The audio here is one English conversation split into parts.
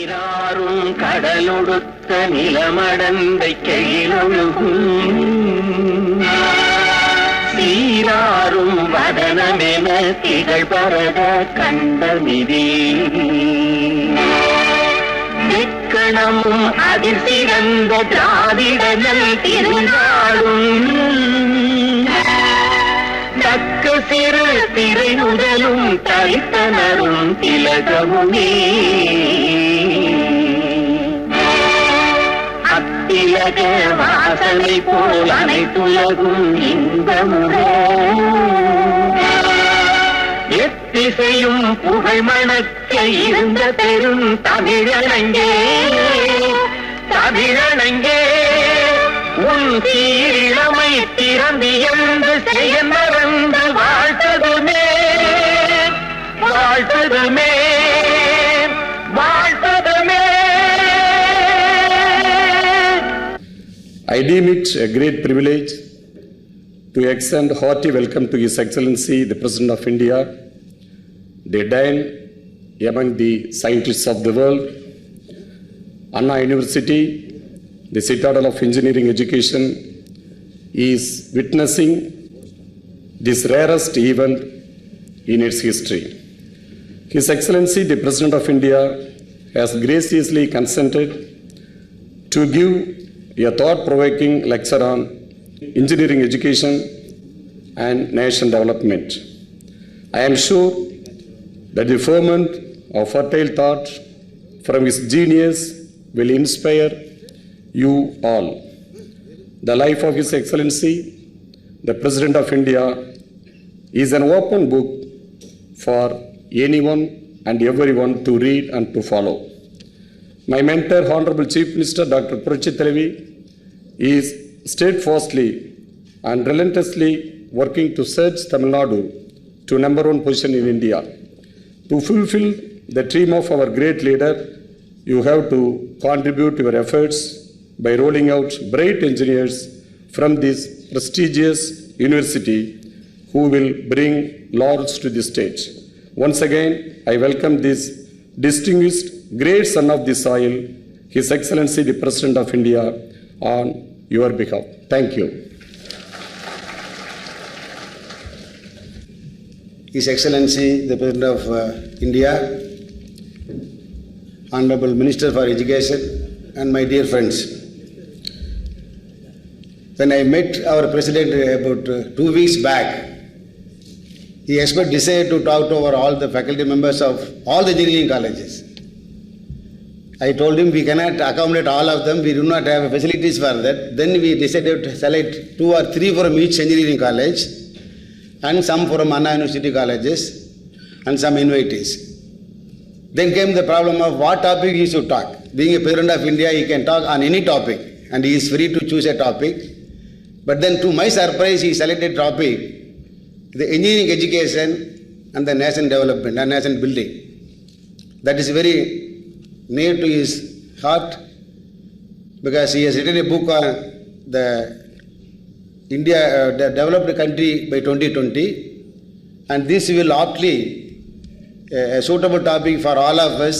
நீராறும் கடலொடுத்த நிலமடந்தை கெழிலொழுகும் சீராறும் வதனமென திகழ்பரத கண்டமிதி திக்கணமும் அதில் சிறந்த திராவிடனல் திருநாடும் தக்க சிறு திரை முதலும் தரித்தனரும் திலகமுமே அத்திலக வாசனை போல் அனைத்துலகும் இன்பமுடே எத்திசையும் புகழ் மணக்க இருந்த பெரும் தமிழனங்கே தமிழனங்கே உன் சீரிழமை திறந்து என்று செய்ய மறந்து வாழ்த்ததுமே வாழ்த்ததுமே வாழ்த்ததுமே. I deem it a great privilege to extend hearty welcome to His Excellency the President of India, the Dean among the scientists of the world, Anna University, the citadel of engineering education, is witnessing this rarest event in its history. His Excellency the President of India has graciously consented to give a thought-provoking lecture on engineering education and nation development. I am sure that the ferment of fertile thought from his genius will inspire you all. The life of His Excellency, the President of India, is an open book for anyone and everyone to read and to follow. My mentor, Honorable Chief Minister Dr. Puruchi Thalavi, is steadfastly and relentlessly working to surge Tamil Nadu to #1 position in India. To fulfill the dream of our great leader, you have to contribute your efforts by rolling out bright engineers from this prestigious university who will bring laurels to the stage. Once again, I welcome this distinguished great son of the soil, His Excellency the President of India, on your behalf. Thank you. His Excellency the President of India, Honorable Minister for Education, and my dear friends. When I met our President about 2 weeks back, he expressed desire to talk to all the faculty members of all the engineering colleges. I told him we cannot accommodate all of them, we do not have facilities for that. Then we decided to select 2 or 3 from each engineering college and some from Anna University colleges and some invitees. Then came the problem of what topic he should talk. Being a President of India, he can talk on any topic and he is free to choose a topic. But then to my surprise, he selected topic, the engineering education and the nation development and nation building. That is very near to his heart because he has written a book on the India, the developed country by 2020, and this will aptly a suitable topic for all of us.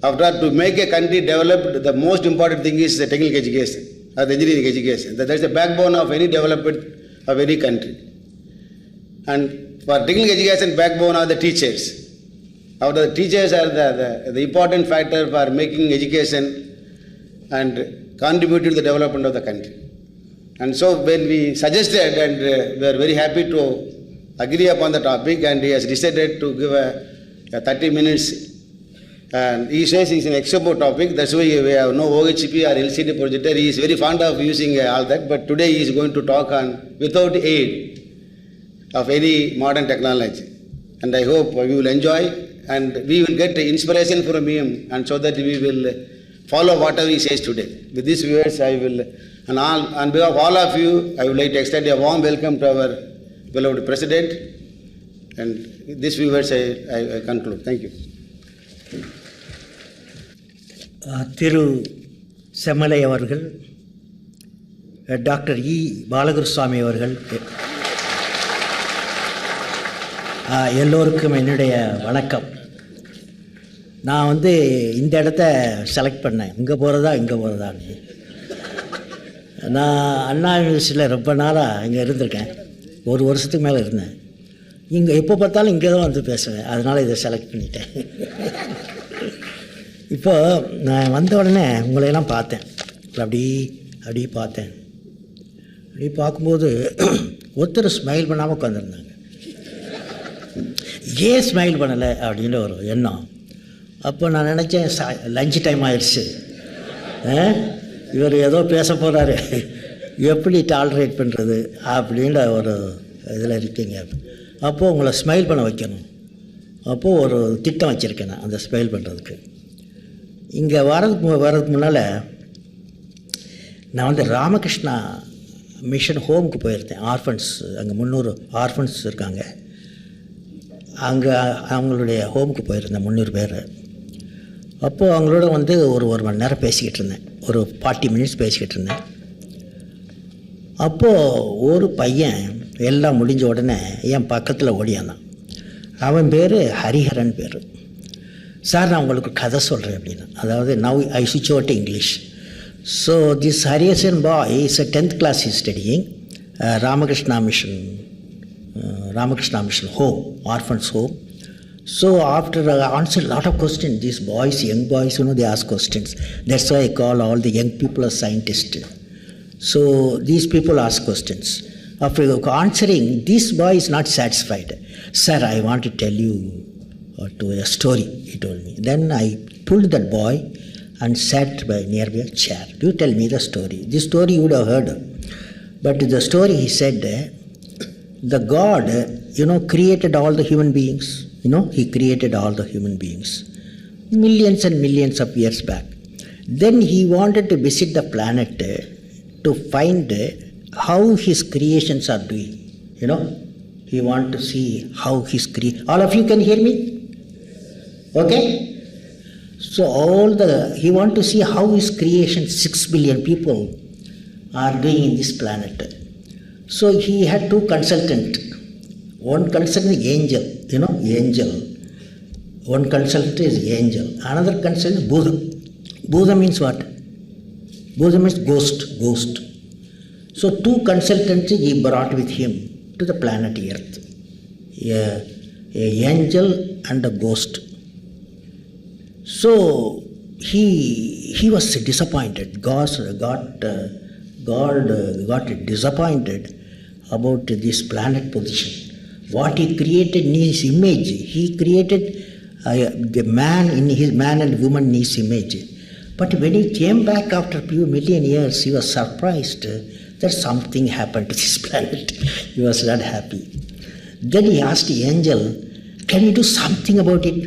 After to make a country developed, the most important thing is the technical education or the engineering education. That is the backbone of any development of any country. And for technical education, backbone are the teachers. The teachers are the important factor for making education and contributing to the development of the country. And so when we suggested, and we are very happy to agree upon the topic, and he has decided to give a 30 minutes. And he says it's an expo topic, that's why we have no OHP or LCD projector. He is very fond of using all that, but today he is going to talk on without aid of any modern technology. And I hope we will enjoy and we will get inspiration from him, and so that we will follow whatever he says today. With these words, I will, and on behalf of all of you, I would like to extend a warm welcome to our beloved President. And with these words, I conclude. Thank you. திரு செம்மலை அவர்கள், doctor இ பாலகுருசாமி அவர்கள், எல்லோருக்கும் என்னுடைய வணக்கம். நான் வந்து இந்த இடத்த select பண்ணேன், இங்கே போகிறதான்னு. நான் அண்ணா யூனிவர்சிட்டியில் ரொம்ப நாளாக இங்கே இருந்திருக்கேன், 1 வருஷத்துக்கு மேலே இருந்தேன். இங்கே எப்போ பார்த்தாலும் இங்கே தான் வந்து பேசுவேன், அதனால் இதை செலக்ட் பண்ணிட்டேன். இப்போ நான் வந்த உடனே உங்களையெல்லாம் பார்த்தேன், அப்படி பார்த்தேன். அப்படி பார்க்கும்போது ஒருத்தர் ஸ்மைல் பண்ணாமல் உட்காந்துருந்தாங்க. ஏன் ஸ்மைல் பண்ணலை அப்படின்னு ஒரு எண்ணம். அப்போ நான் நினச்சேன், லஞ்ச் டைம் ஆயிடுச்சு, இவர் ஏதோ பேச போகிறாரு, எப்படி டாலரேட் பண்ணுறது அப்படின்ற ஒரு இதில் இருக்கீங்க. அப்போது உங்களை ஸ்மைல் பண்ண வைக்கணும். அப்போது ஒரு திட்டம் வச்சுருக்கேன் நான் அந்த ஸ்மைல் பண்ணுறதுக்கு. இங்கே வர்றதுக்கு முன்னால் நான் வந்து ராமகிருஷ்ணா மிஷன் ஹோமுக்கு போயிருந்தேன். ஆர்ஃபன்ஸ், அங்கே 300 ஆர்ஃபன்ஸ் இருக்காங்க. அங்கே அவங்களுடைய ஹோமுக்கு போயிருந்தேன், 300 பேர். அப்போது அவங்களோட வந்து ஒரு மணி நேரம் பேசிக்கிட்டு இருந்தேன், ஒரு 40 மினிட்ஸ் பேசிக்கிட்டு இருந்தேன். அப்போது ஒரு பையன் எல்லாம் முடிஞ்ச உடனே என் பக்கத்தில் ஓடியாந்தான். அவன் பேர் ஹரிஹரன் பேர். சார், நான் உங்களுக்கு கதை சொல்கிறேன் அப்படின்னா, அதாவது நவ் ஐ ஸ்விட்ச் over to English. So this Hariharan boy is a 10th class he is studying, Ramakrishna Mission home, orphans home. So after answered a lot of questions, these boys, young boys, they ask questions. That's why I call all the young people as scientists. So these people ask questions. After answering, this boy is not satisfied. Sir, I want to tell you a story, he told me. Then I pulled that boy and sat nearby a chair. You tell me the story. This story you would have heard. But the story, he said, the God, created all the human beings. He created all the human beings millions and millions of years back. Then he wanted to visit the planet to find how his creations are doing. He wanted to see how his all of you can hear me? Okay? So he wanted to see how his creation, 6 billion people are doing in this planet. So he had 2 consultants. One consultant is angel, angel. One consultant is angel. Another consultant is Buddha. Buddha means what? Buddha means ghost. So 2 consultants he brought with him to the planet Earth. A angel and a ghost. So he was disappointed. God got disappointed about this planet position. What he created in his image, he created the man in his man and woman in his image. But when he came back after a few million years, he was surprised that something happened to this planet. He was not happy. Then he asked the angel, can you do something about it?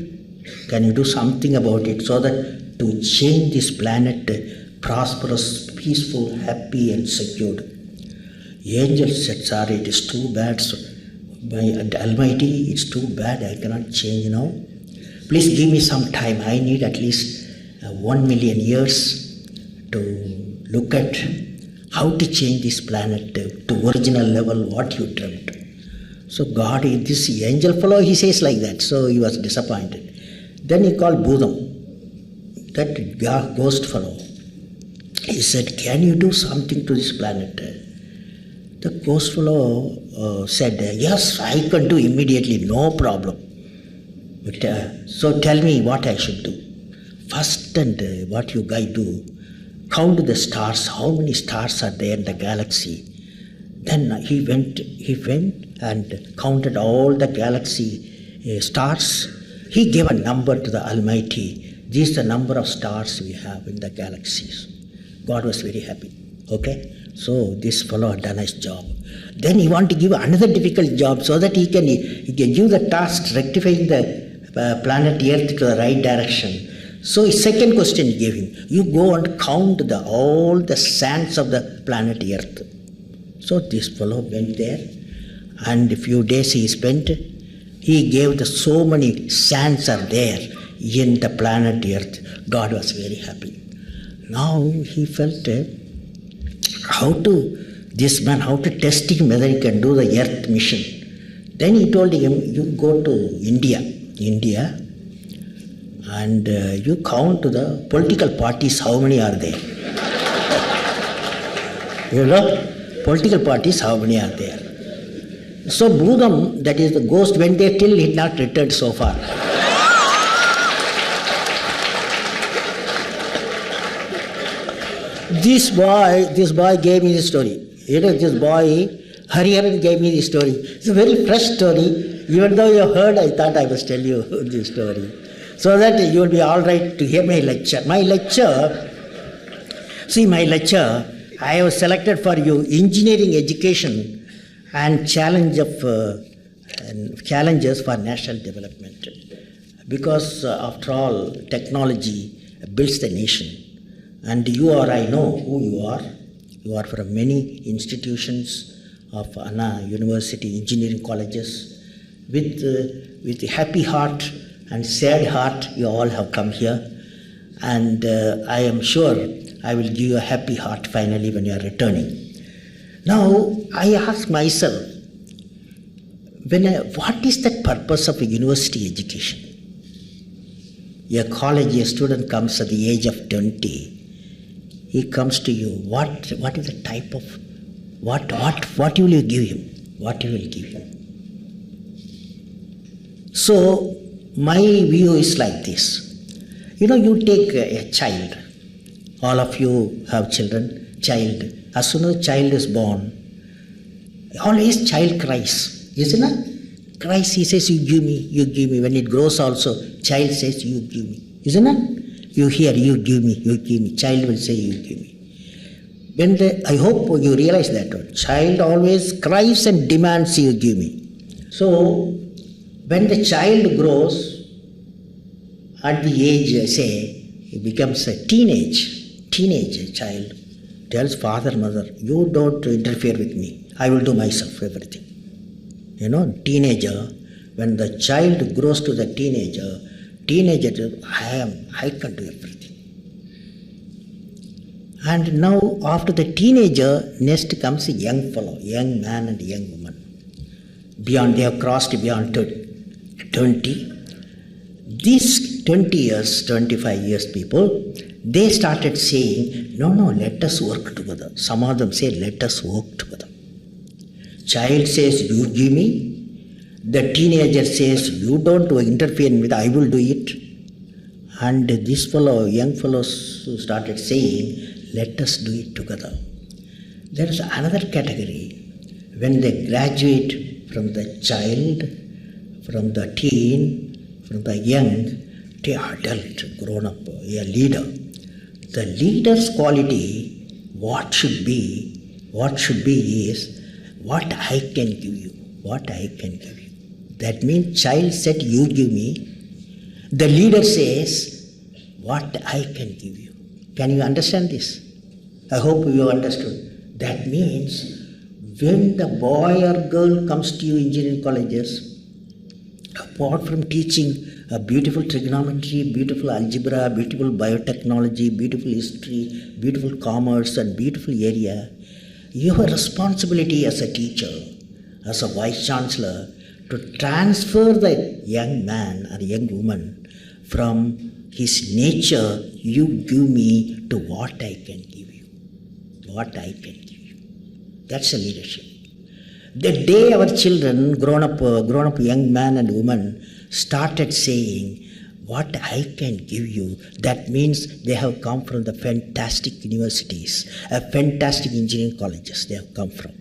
Can you do something about it so that to change this planet prosperous, peaceful, happy and secured? Angel said, sorry, it is too bad. By Almighty, it's too bad. I cannot change now. Please give me some time. I need at least 1 million years to look at how to change this planet to original level, what you dreamt. So God, this angel fellow, he says like that. So he was disappointed. Then he called Buddha, that ghost fellow. He said, can you do something to this planet? The ghost fellow said, yes, I can do immediately, no problem. But, so tell me what I should do. First, and what you guys do, count the stars, how many stars are there in the galaxy. Then he went and counted all the galaxy stars. He gave a number to the Almighty. This is the number of stars we have in the galaxies. God was very happy. Okay? So this fellow had done his job. Then he wanted to give another difficult job so that he can give the task rectifying the planet Earth to the right direction. So his second question he gave him, you go and count all the sands of the planet Earth. So this fellow went there, and a few days he spent. He gave so many sands are there in the planet Earth. God was very happy. Now he felt how to test him whether he can do the Earth mission. Then he told him, you go to India, And you count the political parties, how many are there? You know, political parties, how many are there? So Bhudam, that is the ghost, went there till he not returned so far. This boy gave me the story. You know, this boy, Hariharan gave me the story. It's a very fresh story. Even though you heard, I thought I must tell you this story. So that you will be all right to hear my lecture. My lecture, I have selected for you engineering education and challenges for national development. Because after all, technology builds the nation. And you are, I know who you are. You are from many institutions of Anna University, engineering colleges. With happy heart and sad heart, you all have come here. And I am sure I will give you a happy heart finally when you are returning. Now, I ask myself, what is the purpose of a university education? A student comes at the age of 20. He comes to you. What is the type of, what will you give him? What you will give him? So, my view is like this. You know, you take a child. All of you have children. Child. As soon as a child is born, always child cries. Isn't it? Cries, he says, you give me, you give me. When it grows also, child says, you give me. Isn't it? You hear, you give me, you give me. Child will say, you give me. I hope you realize that one. Child always cries and demands, you give me. So, when the child grows, at the age, say, he becomes a teenage child, tells father, mother, you don't interfere with me. I will do myself everything. You know, teenager, when the child grows to the teenager, I can do everything. And now, after the teenager, next comes a young fellow, young man and young woman. They have crossed beyond 20. These 20 years, 25 years people, they started saying, no, let us work together. Some of them say, let us work together. Child says, you give me. The teenager says, you don't interfere with, I will do it. And this fellow, young fellows started saying, let us do it together. There is another category. When they graduate from the child, from the teen, from the young, to adult, grown up, a leader. The leader's quality, what should be is, what I can give you, what I can give you. That means child said, you give me. The leader says, what I can give you. Can you understand this? I hope you understood. That means when the boy or girl comes to you in engineering colleges, apart from teaching a beautiful trigonometry, beautiful algebra, beautiful biotechnology, beautiful history, beautiful commerce and beautiful area, you have a responsibility as a teacher, as a vice chancellor, to transfer the young man or young woman from his nature, you give me, to what I can give you. What I can give you. That's a leadership. The day our children, grown up young man and woman, started saying, what I can give you, that means they have come from the fantastic universities, fantastic engineering colleges they have come from.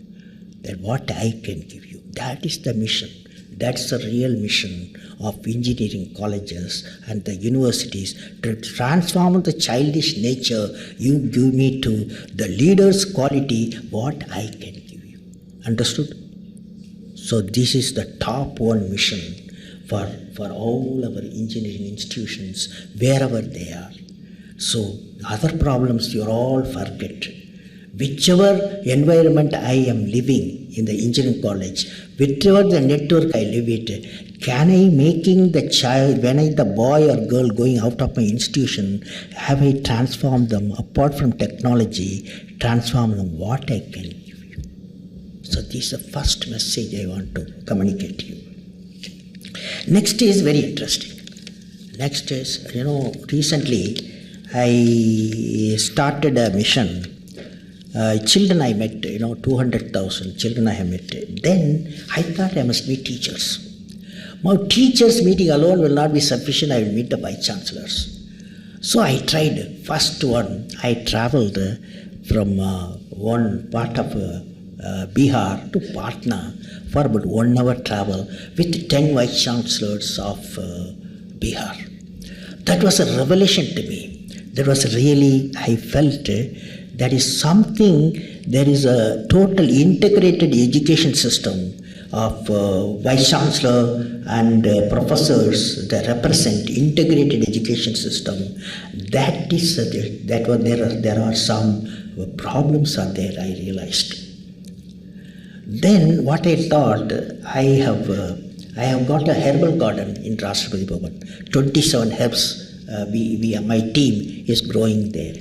That what I can give you, that is the mission. That's the real mission of engineering colleges and the universities, to transform the childish nature. You give me to the leader's quality, what I can give you. Understood? So this is the top one mission for all our engineering institutions, wherever they are. So other problems you all forget. Whichever environment I am living in the engineering college, whichever the network I live it, can I making the child, the boy or girl going out of my institution, have I transformed them, apart from technology, transform them, what I can give you. So this is the first message I want to communicate to you. Next is very interesting. Next is, recently I started a mission. Children I met, 200,000 children I have met. Then I thought I must meet teachers. Now, teachers meeting alone will not be sufficient. I will meet the vice chancellors. So I tried. First one, I traveled from one part of Bihar to Patna for about 1 hour travel with 10 vice chancellors of Bihar. That was a revelation to me. That was really, I felt that is something, there is a total integrated education system of vice chancellor and professors that represent integrated education system. That is there are some problems are there, I realized. Then what I thought, I have got a herbal garden in Rashtrapati Bhavan. 27 herbs. My team is growing there.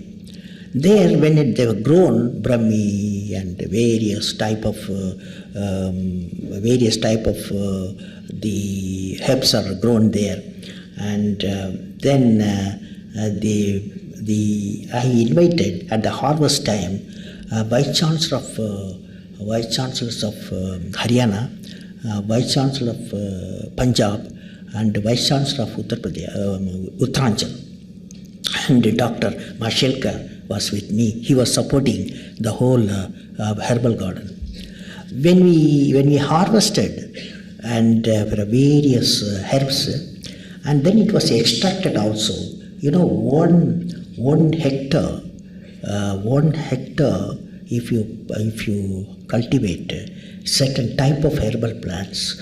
There, when they were grown, Brahmi and various type of the herbs are grown there, and then I invited at the harvest time vice chancellors of Haryana, vice chancellor of Punjab, and vice chancellor of Uttaranchal, and Dr. Mashelkar was with me. He was supporting the whole herbal garden. When we harvested and for various herbs, and then it was extracted also. 1 hectare, if you cultivate certain type of herbal plants,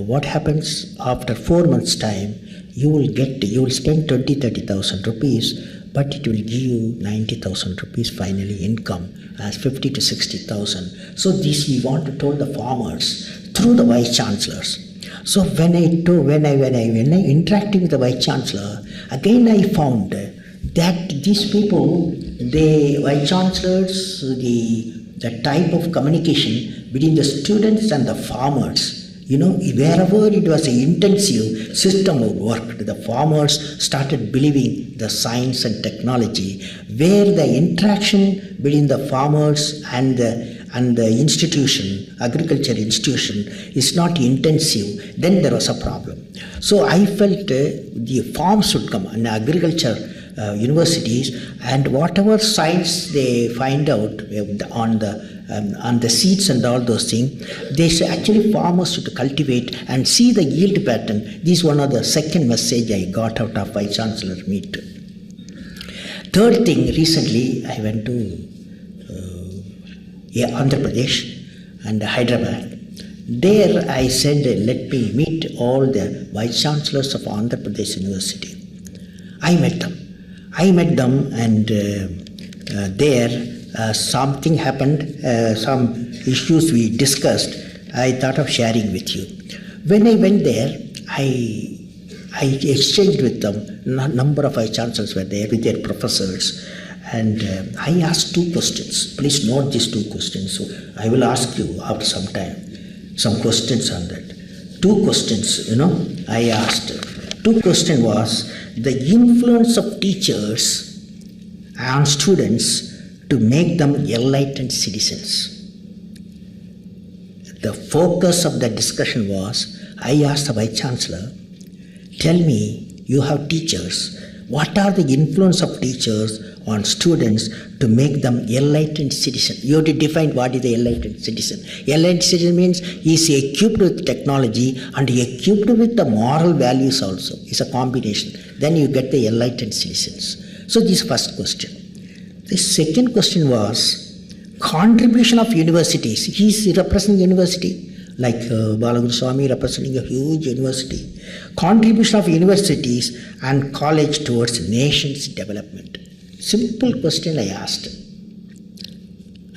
what happens after 4 months' time? You will spend 30,000 rupees, but it will give you 90,000 rupees finally income as 50 to 60,000. So this we want to tell the farmers through the vice chancellors. So when I interacting with the vice chancellor, again I found that these people, the vice chancellors, the type of communication between the students and the farmers, wherever it was an intensive system of work, the farmers started believing the science and technology. Where the interaction between the farmers and the institution, agriculture institution, is not intensive, then there was a problem. So I felt the farms should come and agriculture universities, and whatever science they find out on the seeds and all those things, they say actually farmers should cultivate and see the yield pattern. This is one of the second message I got out of Vice Chancellor meet. Third thing, recently I went to Andhra Pradesh and Hyderabad. There I said, let me meet all the Vice Chancellors of Andhra Pradesh University. I met them and there something happened, some issues we discussed. I thought of sharing with you. When I went there, I exchanged with them. Number of vice chancellors were there with their professors, and I asked 2 questions. Please note these 2 questions. So I will ask you after some time some questions on that. 2 questions, I asked. 2 questions was the influence of teachers on students to make them enlightened citizens. The focus of the discussion was, I asked the Vice Chancellor, tell me, you have teachers, what are the influence of teachers on students to make them enlightened citizens? You have to define what is the enlightened citizen. Enlightened citizen means he is equipped with technology and equipped with the moral values also. It's a combination. Then you get the enlightened citizens. So this first question. The second question was contribution of universities. He is representing university, like Balaguru Swami representing a huge university. Contribution of universities and college towards nation's development. Simple question I asked.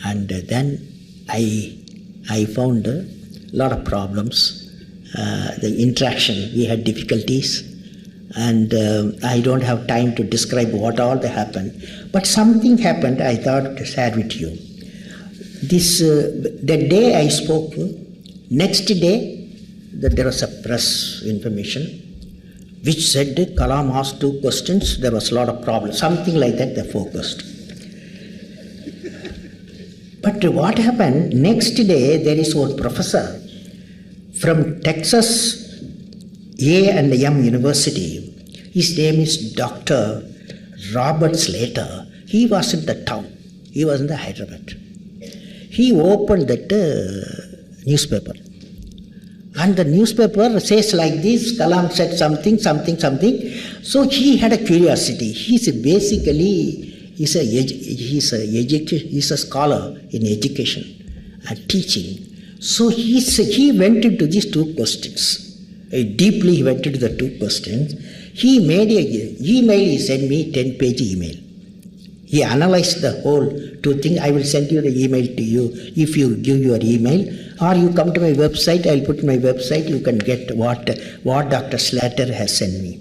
And then I found a lot of problems. The interaction, we had difficulties. And I don't have time to describe what all that happened. But something happened, I thought to share with you. The day I spoke, next day there was a press information which said Kalam asked 2 questions, there was a lot of problems. Something like that they focused. But what happened, next day there is one professor from Texas A&M University. His name is Dr. Robert Slater. He was in the town. He was in the Hyderabad. He opened that newspaper. And the newspaper says like this, Kalam said something. So he had a curiosity. He's a scholar in education and teaching. So he went into these 2 questions. Deeply he went into the 2 questions. He made an email, he sent me 10-page email. He analyzed the whole 2 things. I will send you the email to you if you give your email, or you come to my website. I will put in my website. You can get what Dr. Slater has sent me.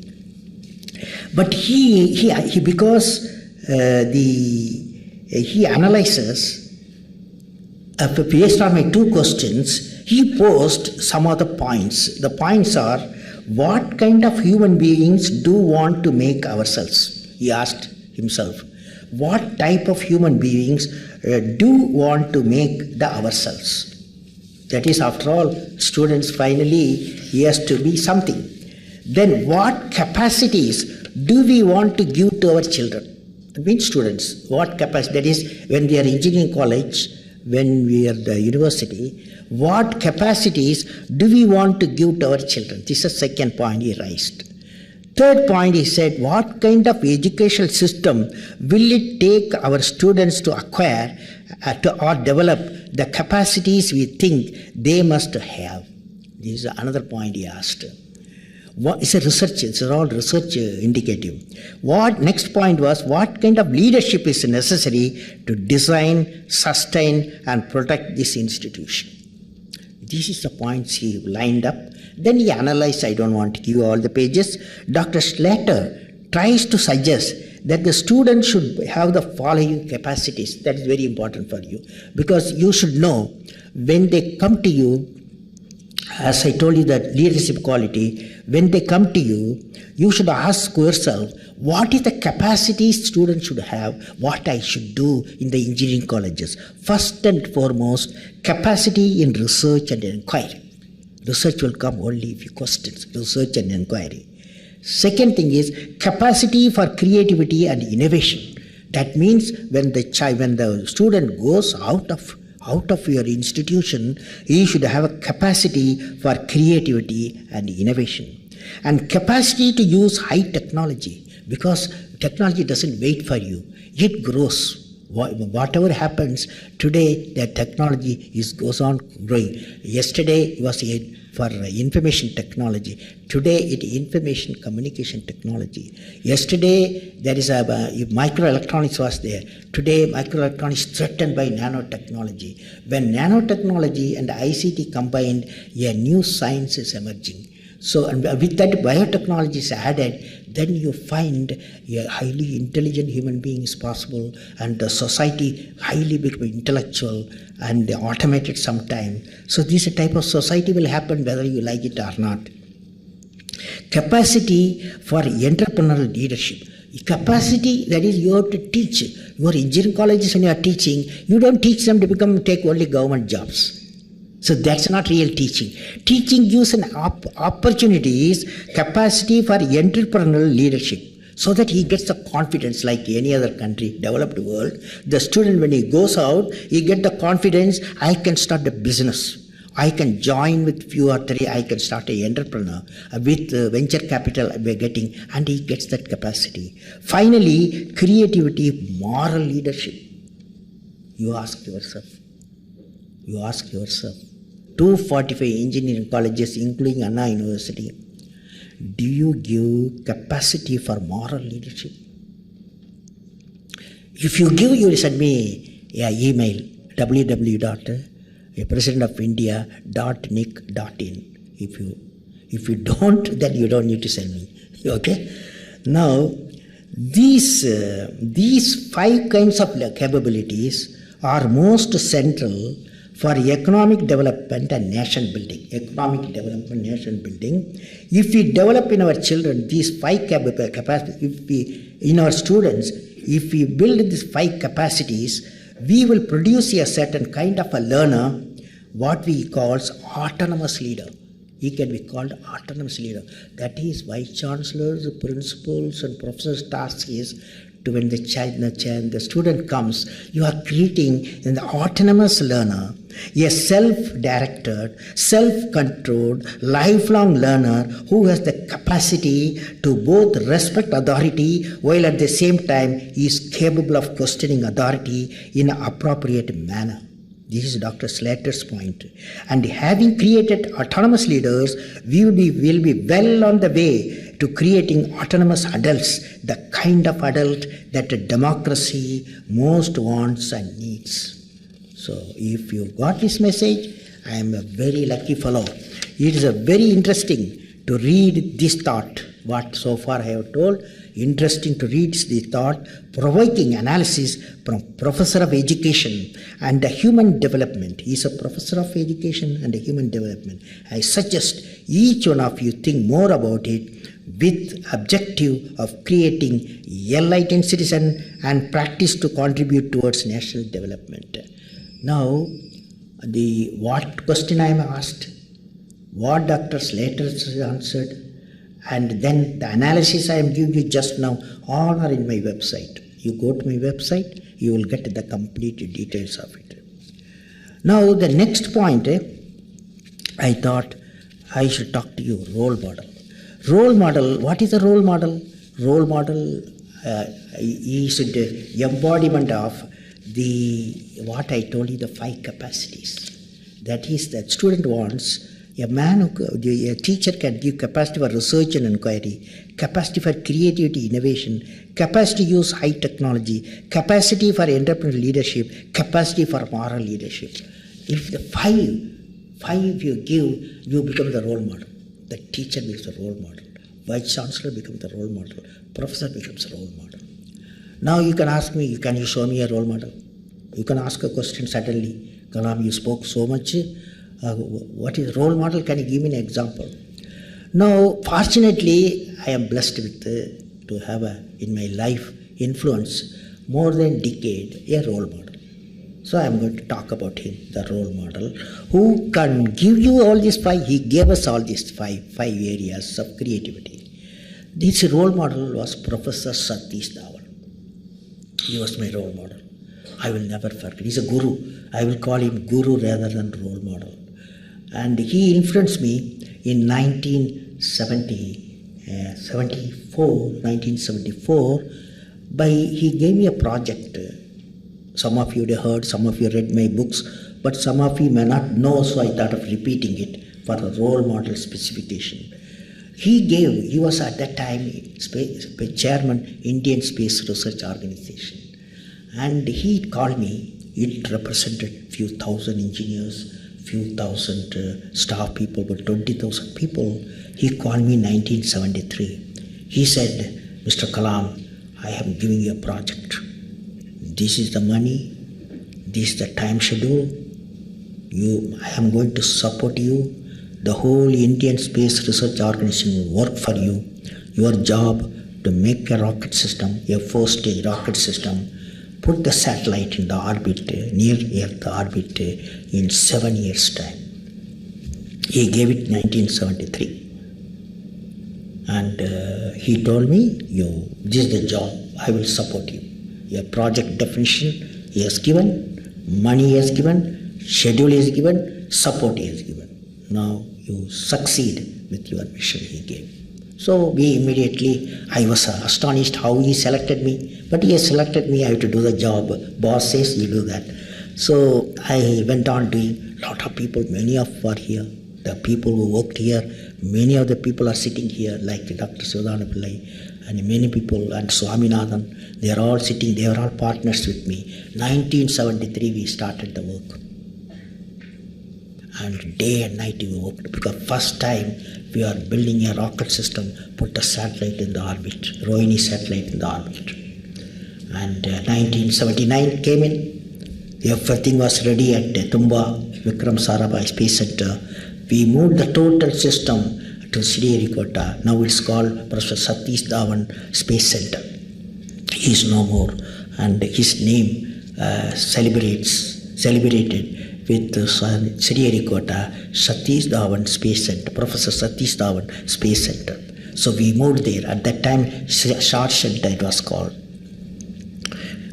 But he analyzes based on my 2 questions. He posed some of the points. The points are, what kind of human beings do want to make ourselves? He asked himself. What type of human beings do want to make the ourselves? That is, after all, students finally, he has to be something. Then what capacities do we want to give to our children? I mean students, what capacity? That is, when we are engineering college, when we are the university, what capacities do we want to give to our children? This is the second point he raised. Third point, he said, what kind of educational system will it take our students to acquire or develop the capacities we think they must have? This is another point he asked. It's a research, it's all research indicative. Next point was, what kind of leadership is necessary to design, sustain and protect this institution? This is the points he lined up. Then he analyzed, I don't want to give you all the pages. Dr. Slater tries to suggest that the student should have the following capacities. That is very important for you, because you should know when they come to you, as I told you that leadership quality, when they come to you, you should ask yourself, what is the capacity students should have, what I should do in the engineering colleges? First and foremost, capacity in research and inquiry. Research will come only if you question research and inquiry. Second thing is capacity for creativity and innovation. That means when the student goes out of your institution, he should have a capacity for creativity and innovation. And capacity to use high technology, because technology doesn't wait for you. It grows. Whatever happens today, the technology goes on growing. Yesterday it was for information technology. Today it is information communication technology. Yesterday there is microelectronics was there. Today microelectronics threatened by nanotechnology. When nanotechnology and ICT combined, a new science is emerging. So, and with that biotechnology is added, then you find a highly intelligent human being is possible, and the society highly become intellectual and automated sometime. So this type of society will happen whether you like it or not. Capacity for entrepreneurial leadership. Capacity, that is, you have to teach. Your engineering colleges, when you are teaching, you don't teach them to take only government jobs. So that's not real teaching. Teaching gives an opportunities, capacity for entrepreneurial leadership, so that he gets the confidence like any other country, developed world. The student, when he goes out, he gets the confidence, I can start a business. I can join with few or three, I can start an entrepreneur with venture capital we're getting, and he gets that capacity. Finally, creativity, moral leadership. You ask yourself. 245 engineering colleges, including Anna University, do you give capacity for moral leadership? If you give, you will send me an email, www.presidentofIndia.nic.in. If you don't, then you don't need to send me. Okay? Now, these 5 kinds of capabilities are most central for economic development and nation building. Economic development, nation building. If we develop in our children these 5 capacities, if we, in our students, if we build these 5 capacities, we will produce a certain kind of a learner, what we call autonomous leader. He can be called autonomous leader. That is vice chancellors, principals, and professors' task is to, when the student comes, you are creating an autonomous learner, a self-directed, self-controlled, lifelong learner who has the capacity to both respect authority while at the same time is capable of questioning authority in an appropriate manner. This is Dr. Slater's point. And having created autonomous leaders, we will be well on the way to creating autonomous adults, the kind of adult that a democracy most wants and needs. So if you got this message, I am a very lucky fellow. It is a very interesting to read this thought, what so far I have told. Interesting to read the thought, provoking analysis from Professor of Education and Human Development. He is a Professor of Education and Human Development. I suggest each one of you think more about it with objective of creating enlightened citizen and practice to contribute towards national development. Now, the what question I am asked, what Dr. Slater has answered, and then the analysis I am giving you just now, all are in my website. You go to my website, you will get the complete details of it. Now the next point, I thought I should talk to you, role model. Role model, what is a role model? Role model is the embodiment of what I told you, the 5 capacities. That is, that student wants a teacher can give capacity for research and inquiry, capacity for creativity, innovation, capacity to use high technology, capacity for entrepreneurial leadership, capacity for moral leadership. If the 5 you give, you become the role model. The teacher becomes the role model. Vice Chancellor becomes the role model. Professor becomes a role model. Now you can ask me, can you show me a role model? You can ask a question suddenly. Kalam, you spoke so much. What is role model? Can you give me an example? Now, fortunately, I am blessed with to have in my life influence more than a decade a role model. So I am going to talk about him, the role model, who can give you all these 5. He gave us all these five areas of creativity. This role model was Professor Satish Dhawan. He was my role model. I will never forget. He's a guru. I will call him guru rather than role model. And he influenced me in 1974, he gave me a project. Some of you heard, some of you read my books, but some of you may not know, so I thought of repeating it for a role model specification. He was at that time chairman, Indian Space Research Organization. And he called me. It represented few thousand engineers, few thousand staff people, but 20,000 people. He called me in 1973. He said, Mr. Kalam, I am giving you a project. This is the money. This is the time schedule. I am going to support you. The whole Indian Space Research Organization will work for you. Your job to make a rocket system, a 4-stage rocket system, put the satellite in the orbit, near Earth orbit, in 7 years' time. He gave it in 1973. And he told me, this is the job, I will support you. Your project definition he has given, money he has given, schedule he has given, support he has given. Now you succeed with your mission he gave. So I was astonished how he selected me. But he has selected me, I have to do the job. Boss says you do that. So I went on doing. A lot of people, many of are here. The people who worked here, many of the people are sitting here, like Dr. Sudhana Pillai, and many people, and Swaminathan. They are all sitting, they are all partners with me. 1973 we started the work. And day and night we worked, because first time we are building a rocket system, put a satellite in the orbit, Rohini satellite in the orbit. And 1979 came in. Everything was ready at Tumba, Vikram Sarabhai Space Center. We moved the total system to Sriharikota. Now it's called Professor Satish Dhawan Space Center. He is no more, and his name celebrated with Sriharikota Satish Dhawan Space Center, Professor Satish Dhawan Space Center. So we moved there. At that time, Short Shelter it was called.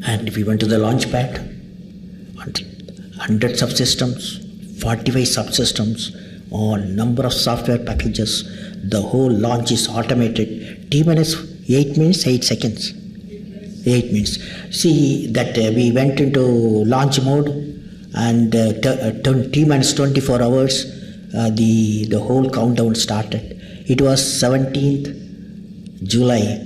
And we went to the launch pad. Hundreds of systems, 45 subsystems, all number of software packages. The whole launch is automated. T-minus 8 minutes, 8 seconds. 8 minutes. See that we went into launch mode, and T-minus 24 hours, the whole countdown started. It was 17th July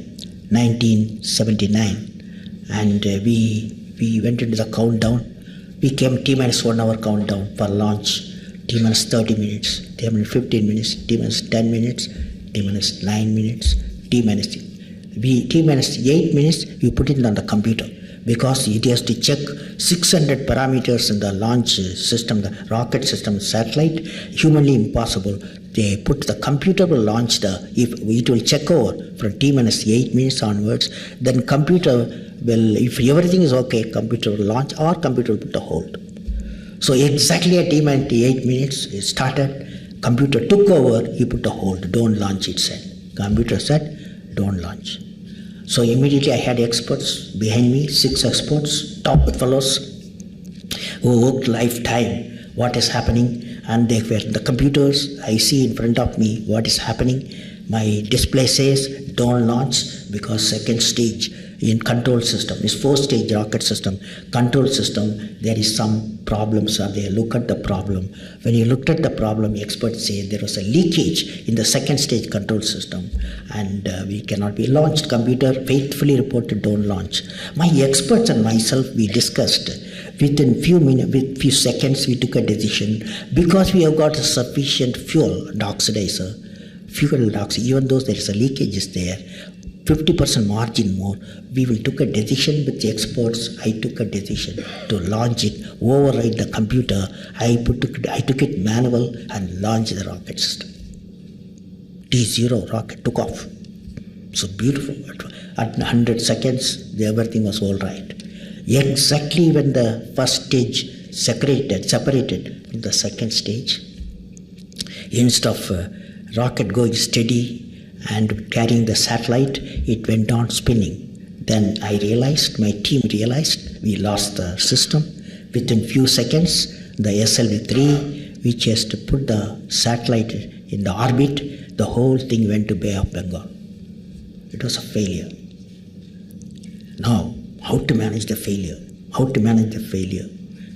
1979, and we went into the countdown. We came T-minus 1 hour countdown for launch, T-minus 30 minutes, T-minus 15 minutes, T-minus 10 minutes, T-minus 9 minutes, T-minus 8 minutes, we put it on the computer because it has to check 600 parameters in the launch system, the rocket system, satellite, humanly impossible. They put the computer will launch if it will check over from T-minus 8 minutes onwards, then computer will, if everything is okay, computer will launch or computer will put a hold. So exactly at T-minus 8 minutes, it started, computer took over, he put a hold, don't launch, it said. Computer said, don't launch. So immediately I had experts behind me, 6 experts, top fellows who worked lifetime, what is happening, and they were the computers. I see in front of me what is happening. My display says don't launch because second stage in control system, this 4-stage rocket system, control system, there is some problems are there. Look at the problem. When you looked at the problem, experts say there was a leakage in the second stage control system and we cannot be launched. Computer faithfully reported don't launch. My experts and myself, we discussed. Within few seconds, we took a decision because we have got sufficient fuel, oxidizer, even though there is a leakage is there, 50% margin more, we will took a decision with the experts. I took a decision to launch it, override the computer. I took it manual and launched the rocket system. T0 rocket took off. So beautiful. At 100 seconds, everything was all right. Exactly when the first stage separated from the second stage, instead of rocket going steady and carrying the satellite, it went on spinning. Then I realized, my team realized, we lost the system. Within few seconds, the SLV-3, which has to put the satellite in the orbit, the whole thing went to Bay of Bengal. It was a failure. Now, how to manage the failure?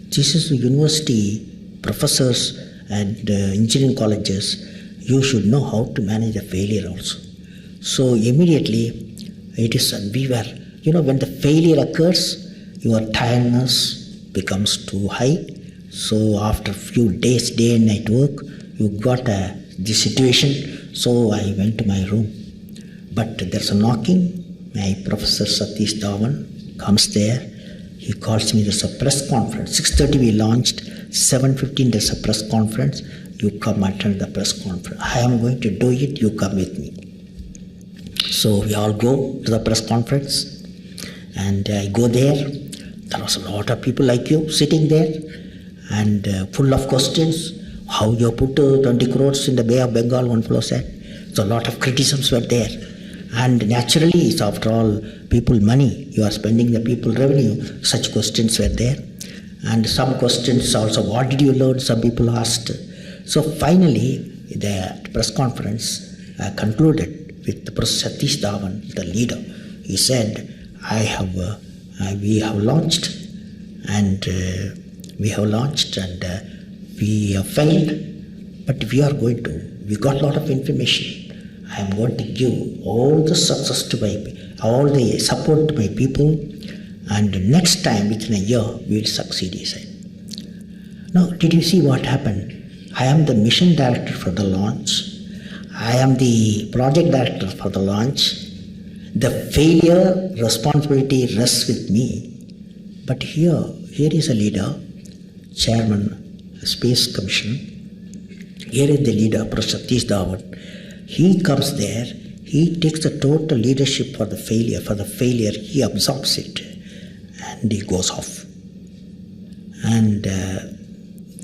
This is the university, professors and engineering colleges, you should know how to manage the failure also. So immediately, when the failure occurs, your tiredness becomes too high. So after a few days, day and night work, you got this situation. So I went to my room. But there's a knocking. My Professor Satish Dhawan comes there. He calls me, there's a press conference. 6:30 we launched, 7:15 there's a press conference. You come attend the press conference. I am going to do it, you come with me. So we all go to the press conference and I go there. There was a lot of people like you sitting there and full of questions. How you put 20 crores in the Bay of Bengal, one fellow said. So a lot of criticisms were there. And naturally, it's after all people money. You are spending the people revenue. Such questions were there. And some questions also, what did you learn? Some people asked. So finally, the press conference concluded with Professor Satish Dhawan, the leader. He said, we have launched and we have failed, but we got a lot of information. I am going to give all the success to all the support to my people, and next time, within a year, we will succeed, he said. Now, did you see what happened? I am the mission director for the launch. I am the project director for the launch. The failure responsibility rests with me. But here is a leader, chairman, Space Commission. Here is the leader, Professor Satish Dhawan. He comes there, he takes the total leadership for the failure. For the failure, he absorbs it and he goes off. And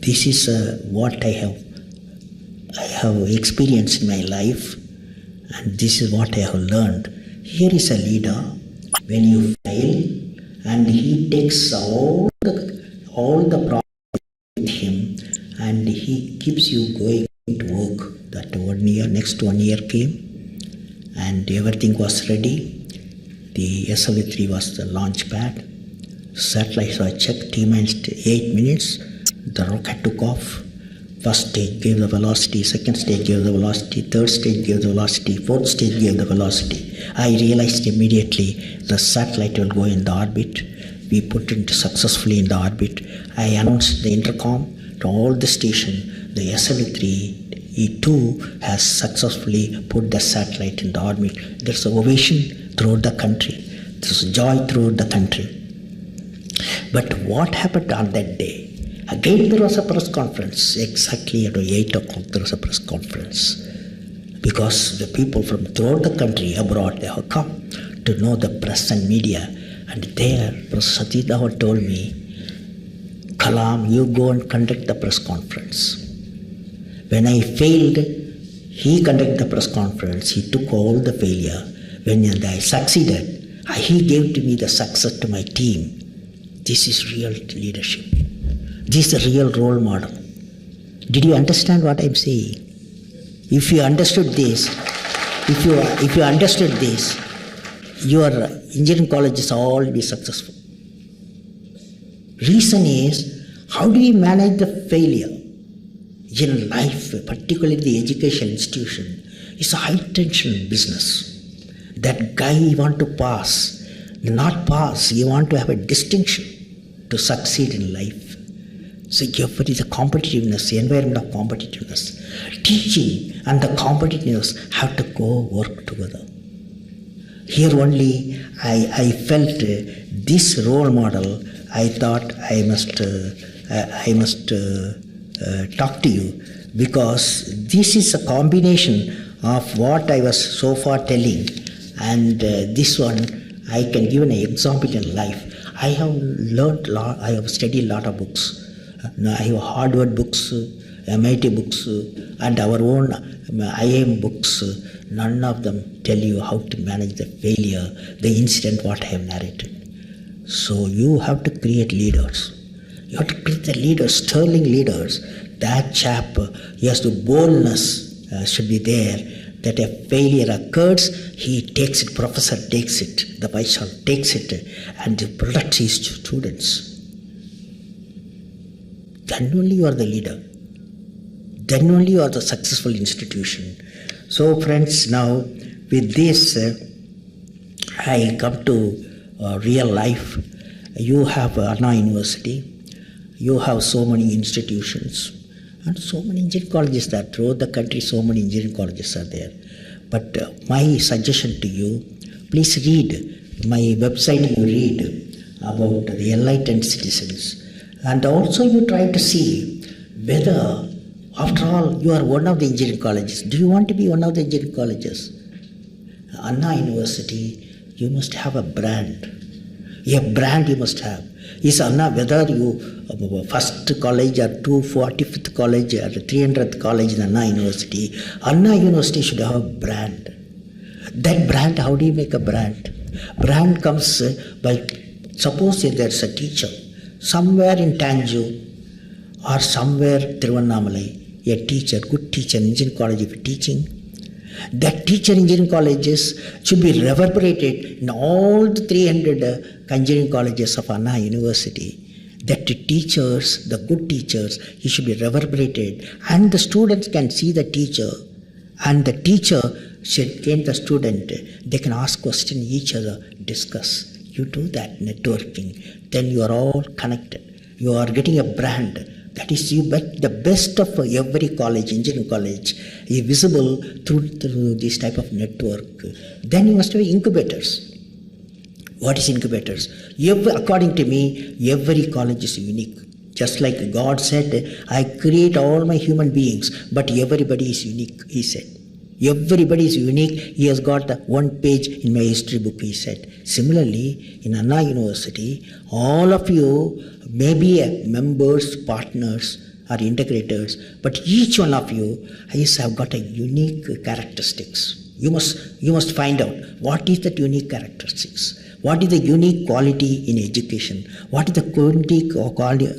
this is what I have experienced in my life, and this is what I have learned. Here is a leader, when you fail, and he takes all the problems with him, and he keeps you going to work. That 1 year, next 1 year came, and everything was ready. The SLV-3 was the launch pad. Satellites were checked, T-minus 8 minutes. The rocket took off. First stage gave the velocity, second stage gave the velocity, third stage gave the velocity, fourth stage gave the velocity. I realized immediately the satellite will go in the orbit. We put it successfully in the orbit. I announced the intercom to all the station. The SLV-3 E2 has successfully put the satellite in the orbit. There's an ovation throughout the country. There's joy throughout the country. But what happened on that day? Again there was a press conference. Exactly at 8 o'clock there was a press conference. Because the people from throughout the country abroad, they have come to know the press and media. And there, Professor Satish Dhawan told me, Kalam, you go and conduct the press conference. When I failed, he conducted the press conference. He took all the failure. When I succeeded, he gave to me the success to my team. This is real leadership. This is a real role model. Did you understand what I'm saying? If you understood this, if you understood this, your engineering colleges all will be successful. Reason is, how do you manage the failure in life, particularly the education institution? It's a high tension business. That guy you want to pass, not pass, you want to have a distinction to succeed in life. So everybody, the competitiveness, the environment of competitiveness, teaching and the competitiveness have to go work together. Here only I felt this role model. I thought I must talk to you, because this is a combination of what I was so far telling, and this one I can give an example in life. I have learned a lot. I have studied a lot of books. I have Harvard books, MIT books, and our own IIM books. None of them tell you how to manage the failure, the incident what I have narrated. So you have to create leaders. You have to create the leaders, sterling leaders. That chap, he has the boldness should be there, that a failure occurs, he takes it, professor takes it, the vice chancellor takes it, and protects his students. Then only you are the leader. Then only you are the successful institution. So friends, now with this, I come to real life. You have Anna University. You have so many institutions and so many engineering colleges that throughout the country, so many engineering colleges are there. But my suggestion to you, please read my website. You read about the enlightened citizens. And also you try to see whether, after all, you are one of the engineering colleges. Do you want to be one of the engineering colleges? Anna University, you must have a brand. A brand you must have. Is Anna, whether you first college or 245th college or 300th college in Anna University should have a brand. That brand, how do you make a brand? Brand comes by, suppose there's a teacher somewhere in Tanjore or somewhere Tiruvannamalai, a teacher, good teacher, engineering college if teaching. That teacher engineering colleges should be reverberated in all the 300 engineering colleges of Anna University. That the teachers, the good teachers, he should be reverberated, and the students can see the teacher, and the teacher should gain the student. They can ask questions, each other, discuss. You do that networking, then you are all connected. You are getting a brand. That is, you bet the best of every college, engineering college, is visible through this type of network. Then you must have incubators. What is incubators? According to me, every college is unique. Just like God said, I create all my human beings, but everybody is unique, he said. Everybody is unique. He has got one page in my history book, he said. Similarly, in Anna University, all of you may be members, partners, or integrators, but each one of you have got a unique characteristics. You must find out what is that unique characteristics. What is the unique quality in education? What is the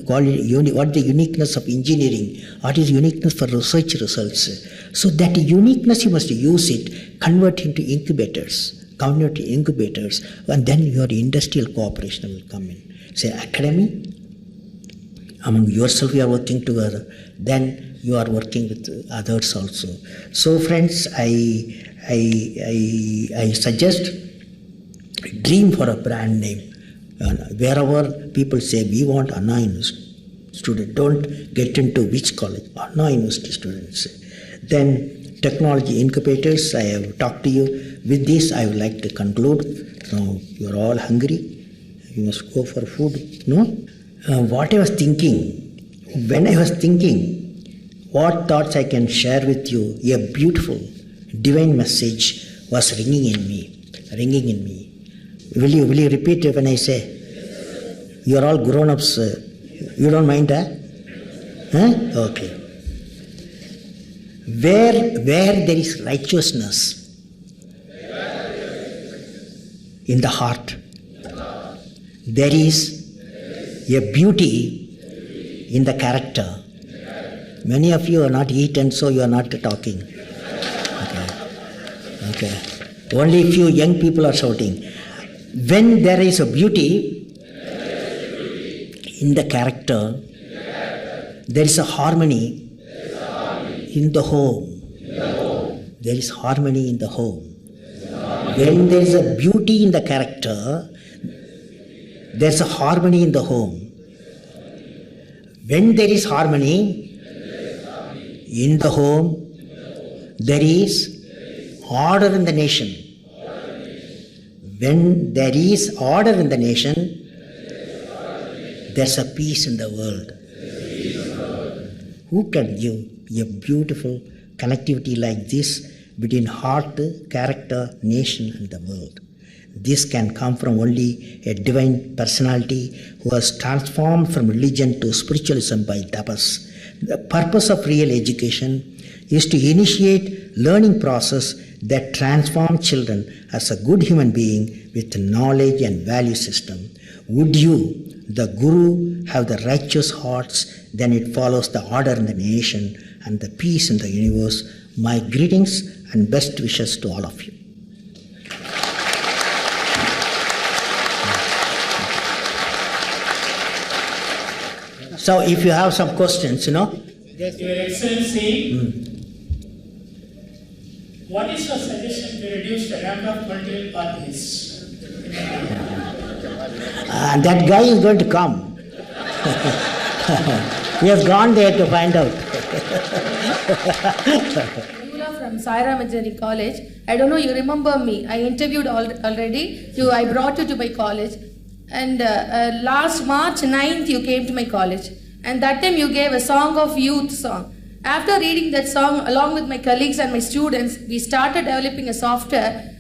what is the uniqueness of engineering? What is uniqueness for research results? So that uniqueness you must use it, convert into incubators, and then your industrial cooperation will come in. Say academy, among yourself you are working together, then you are working with others also. So friends, I suggest dream for a brand name. Wherever people say we want Anna University student, don't get into which college, Anna University students. Then technology incubators, I have talked to you. With this I would like to conclude. Now you are all hungry, you must go for food. No? What I was thinking, when I was thinking what thoughts I can share with you, a beautiful divine message was ringing in me. Will you repeat it when I say? You are all grown-ups. You don't mind, huh? Okay. Where there is righteousness in the heart, there is a beauty in the character. Many of you are not eaten, so you are not talking. Okay. Only few young people are shouting. When there is a beauty in the character, there is a harmony in the home. There is harmony in the home. When there is a beauty in the character, there is a harmony in the home. When there is harmony in the home, there is order in the nation. When there is order in the nation, there's a peace in the world. Who can give a beautiful connectivity like this between heart, character, nation and the world? This can come from only a divine personality who has transformed from religion to spiritualism by tapas. The purpose of real education is to initiate learning process that transforms children as a good human being with knowledge and value system. Would you, the Guru, have the righteous hearts, then it follows the order in the nation and the peace in the universe. My greetings and best wishes to all of you. So if you have some questions, Your Excellency, what is your suggestion to reduce the number of political parties? That guy is going to come. He has gone there to find out. From Saira Engineering College. I don't know, you remember me. I interviewed already. I brought you to my college. And last March 9th, you came to my college. And that time you gave a song of youth song. After reading that song, along with my colleagues and my students, we started developing a software,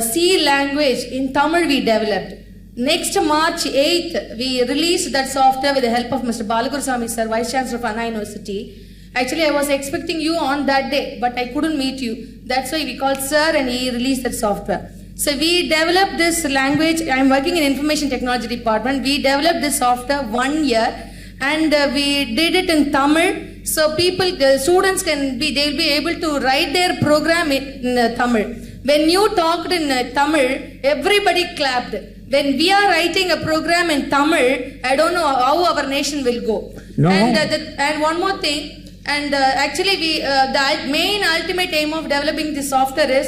C language in Tamil we developed. Next March 8th, we released that software with the help of Mr. Balagurusamy sir, Vice Chancellor of Anna University. Actually, I was expecting you on that day, but I couldn't meet you. That's why we called sir and he released that software. So we developed this language. I'm working in information technology department. We developed this software 1 year and we did it in Tamil. So the students they'll be able to write their program in Tamil. When you talked in Tamil, everybody clapped. When we are writing a program in Tamil, I don't know how our nation will go. No. And one more thing, actually the main ultimate aim of developing this software is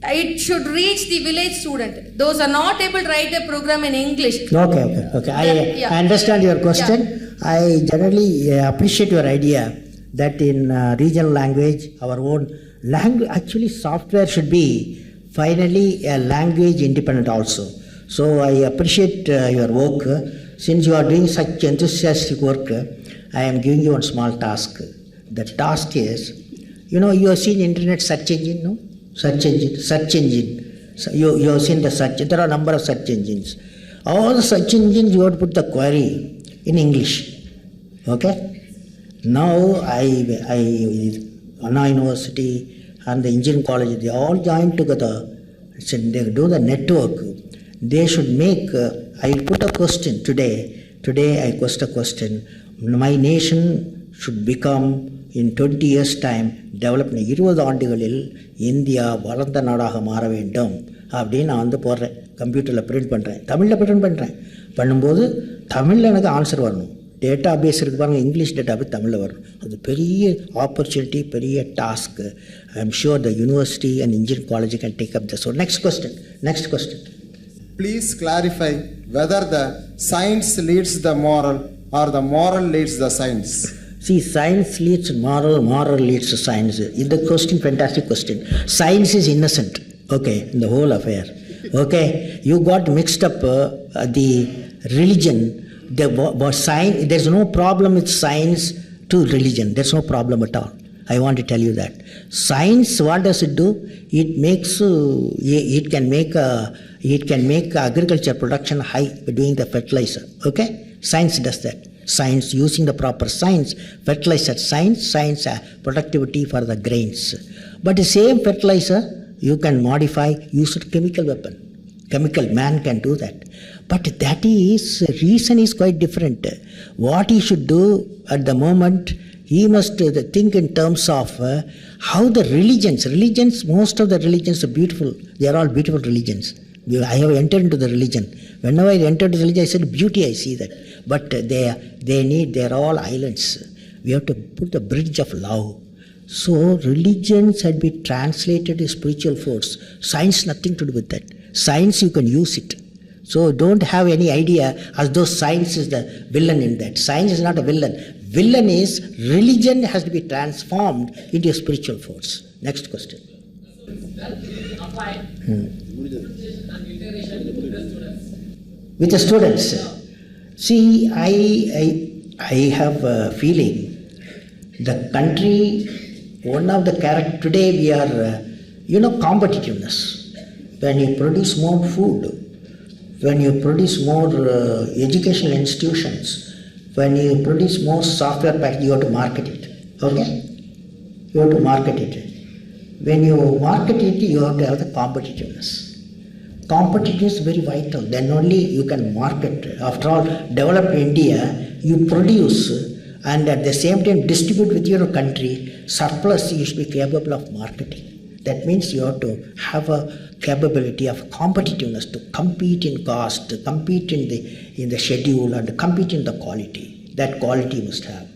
it should reach the village student. Those are not able to write a program in English. Okay. I understand your question. Yeah. I generally appreciate your idea that in regional language, our own language, actually software should be finally a language independent also. So I appreciate your work. Since you are doing such enthusiastic work, I am giving you one small task. The task is, you have seen internet search engine, no? Search engine. So you have seen the search. There are a number of search engines. All the search engines, you have to put the query in English. Okay? Now Anna University and the engineering college, they all joined together. So they do the network. They should make, I put a question today. Today I posed a question. My nation should become in 20 years time develop 20 ஆண்டுகளில் India வளர்ந்த நாடாக மாற வேண்டும் அப்படின்னு நான் போடுறேன், கம்ப்யூட்டரில் print பண்ணுறேன், தமிழில் பிரிண்ட் பண்ணும்போது தமிழில் எனக்கு ஆன்சர் வரணும். டேட்டா பேஸ் இருக்கு பாருங்கள், இங்கிலீஷ் டேட்டா பேஸ் தமிழில் வரணும். அது பெரிய ஆப்பர்ச்சுனிட்டி, பெரிய task. I am sure the university and engineering college can take up this. So next question. Please clarify whether the science leads the moral or the moral leads the science. See, science leads moral, moral leads to science. In the question, fantastic question. Science is innocent, okay, in the whole affair. Okay, you got mixed up the religion. There's no problem with science to religion. There's no problem at all. I want to tell you that. Science, what does it do? It makes, it can make agriculture production high by doing the fertilizer. Okay, science does that. Science, using the proper science, fertilizer science productivity for the grains. But the same fertilizer you can modify, use a chemical weapon. Man can do that. But that is, reason is quite different. What he should do at the moment, he must think in terms of how the religions, most of the religions are beautiful. They are all beautiful religions. I have entered into the religion. Whenever I entered the religion, I said, beauty, I see that. But they're all islands. We have to put the bridge of love. So religions had been translated as spiritual force. Science, nothing to do with that. Science, you can use it. So don't have any idea as though science is the villain in that. Science is not a villain. Villain is religion has to be transformed into a spiritual force. Next question. With the students. See, I have a feeling the country, one of the character, today we are, competitiveness. When you produce more food, when you produce more educational institutions, when you produce more software package, you have to market it. Okay? You have to market it. When you market it, you have to have the competitiveness. Competitiveness is very vital. Then only you can market. After all, developed India, you produce and at the same time distribute with your country. Surplus, you should be capable of marketing. That means you have to have a capability of competitiveness to compete in cost, to compete in the schedule, and to compete in the quality. That quality you must have.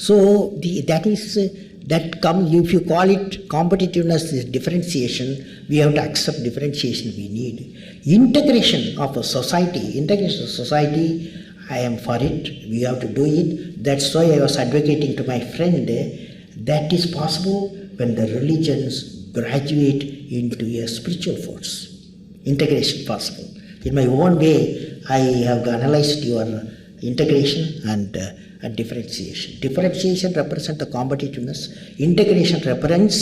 So if you call it competitiveness is differentiation, we have to accept differentiation we need. Integration of a society, I am for it. We have to do it. That's why I was advocating to my friend that is possible when the religions graduate into a spiritual force. Integration possible. In my own way, I have analyzed your integration and differentiation. Differentiation represents the competitiveness. Integration represents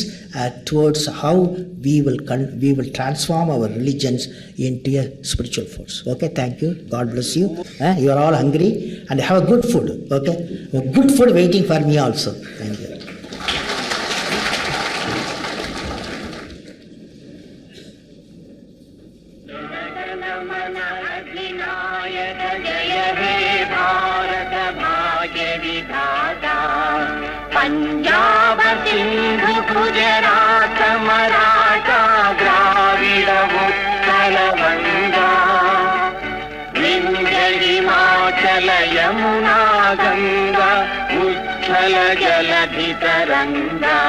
towards how we will transform our religions into a spiritual force. Okay, thank you. God bless you. You are all hungry and have a good food. Okay, good food waiting for me also. Thank you. Punjab Sindhu Gujarat Maratha Dravida Utkal Banga Vindhya Himachal Yamuna Ganga उच्छल जलधि तरंगा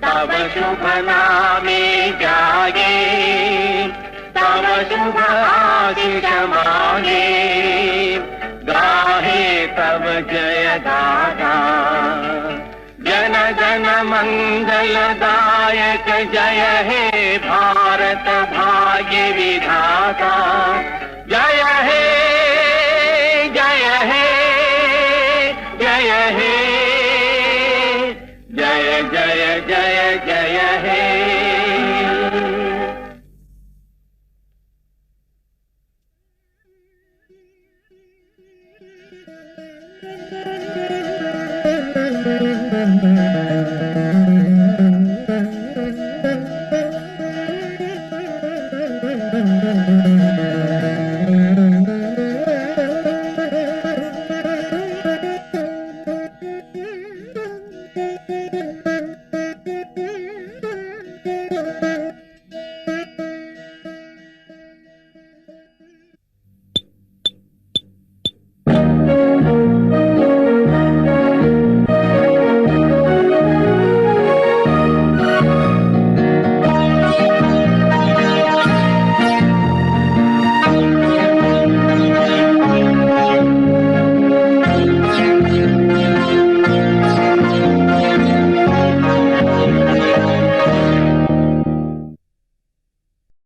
तव शुभ नामे जागे तव शुभ आशीष मांगे गाहे तव जय गाथा जन जन जन मंगलदायक जय हे भारत भाग्य विधाता।